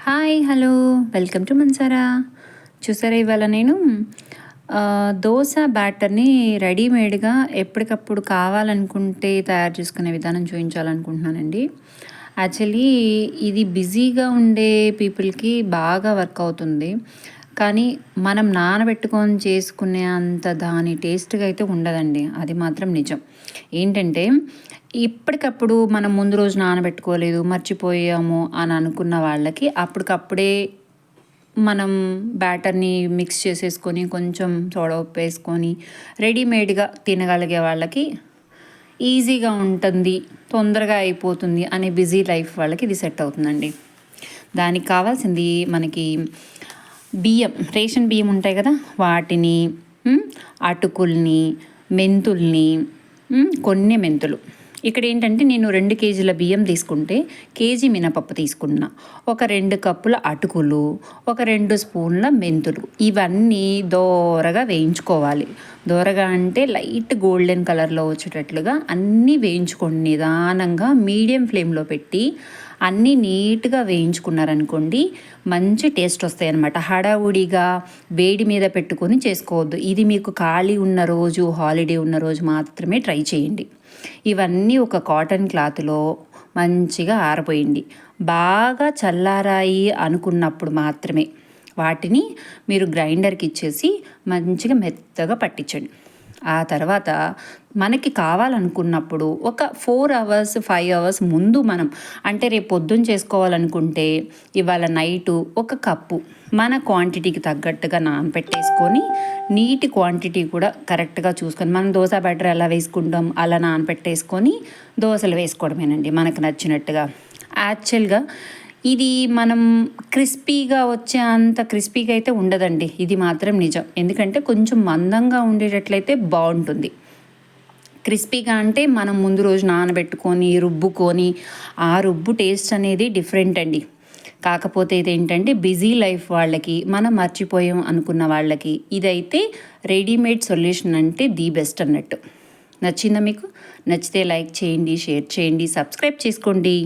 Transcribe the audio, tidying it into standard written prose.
Hi hello welcome to Mansara. చూసారా ఇవాళ నేను దోశ బ్యాటర్ని రెడీమేడ్గా ఎప్పటికప్పుడు కావాలనుకుంటే తయారు చేసుకునే విధానం చూపించాలనుకుంటున్నానండి. యాక్చువల్లీ ఇది బిజీగా ఉండే పీపుల్కి బాగా వర్క్ అవుతుంది, కానీ మనం నానబెట్టుకొని చేసుకునే అంత దాని టేస్ట్గా అయితే ఉండదండి. అది మాత్రం నిజం. ఏంటంటే ఇప్పటికప్పుడు మనం ముందు రోజు నానబెట్టుకోలేదు, మర్చిపోయాము అని అనుకున్న వాళ్ళకి అప్పటికప్పుడే మనం బ్యాటర్ని మిక్స్ చేసేసుకొని కొంచెం సోడా ఉప్పు వేసుకొని రెడీమేడ్గా తినగలిగే వాళ్ళకి ఈజీగా ఉంటుంది, తొందరగా అయిపోతుంది అనే బిజీ లైఫ్ వాళ్ళకి ఇది సెట్ అవుతుందండి. దానికి కావాల్సింది మనకి బియ్యం, రేషన్ బియ్యం ఉంటాయి కదా, వాటిని అటుకుల్ని, మెంతుల్ని, కొన్ని మెంతులు. ఇక్కడ ఏంటంటే నేను 2 కేజీల బియ్యం తీసుకుంటే కేజీ మినపప్పు తీసుకున్నా, ఒక 2 కప్పుల అటుకులు, ఒక 2 స్పూన్ల మెంతులు. ఇవన్నీ దోరగా వేయించుకోవాలి. దోరగా అంటే లైట్ గోల్డెన్ కలర్లో వచ్చేటట్లుగా అన్నీ వేయించుకోండి. నిదానంగా మీడియం ఫ్లేమ్లో పెట్టి అన్నీ నీట్గా వేయించుకున్నారనుకోండి, మంచి టేస్ట్ వస్తాయి అన్నమాట. హడావుడిగా వేడి మీద పెట్టుకొని చేసుకోవద్దు. ఇది మీకు ఖాళీ ఉన్న రోజు, హాలిడే ఉన్న రోజు మాత్రమే ట్రై చేయండి. ఇవన్నీ ఒక కాటన్ క్లాత్లో మంచిగా ఆరపోయింది. బాగా చల్లారాయి అనుకున్నప్పుడు మాత్రమే వాటిని మీరు గ్రైండర్కి ఇచ్చేసి మంచిగా మెత్తగా పట్టించండి. ఆ తర్వాత మనకి కావాలనుకున్నప్పుడు ఒక 4 అవర్స్ 5 అవర్స్ ముందు మనం, అంటే రేపు పొద్దున్న చేసుకోవాలనుకుంటే ఇవాళ నైటు ఒక కప్పు మన క్వాంటిటీకి తగ్గట్టుగా నానపెట్టేసుకొని, నీటి క్వాంటిటీ కూడా కరెక్ట్గా చూసుకొని, మనం దోశ బ్యాటర్ ఎలా వేసుకుంటాం అలా నానపెట్టేసుకొని దోశలు వేసుకోవడమేనండి మనకు నచ్చినట్టుగా. యాక్చువల్గా ఇది మనం క్రిస్పీగా వచ్చే అంత క్రిస్పీగా అయితే ఉండదండి, ఇది మాత్రం నిజం. ఎందుకంటే కొంచెం మందంగా ఉండేటట్లయితే బాగుంటుంది. క్రిస్పీగా అంటే మనం ముందు రోజు నానబెట్టుకొని రుబ్బుకొని ఆ రుబ్బు టేస్ట్ అనేది డిఫరెంట్ అండి. కాకపోతే ఇదేంటంటే బిజీ లైఫ్ వాళ్ళకి, మనం మర్చిపోయాం అనుకున్న వాళ్ళకి ఇదైతే రెడీమేడ్ సొల్యూషన్ అంటే ది బెస్ట్ అన్నట్టు. నచ్చిందా మీకు? నచ్చితే లైక్ చేయండి, షేర్ చేయండి, సబ్స్క్రైబ్ చేసుకోండి.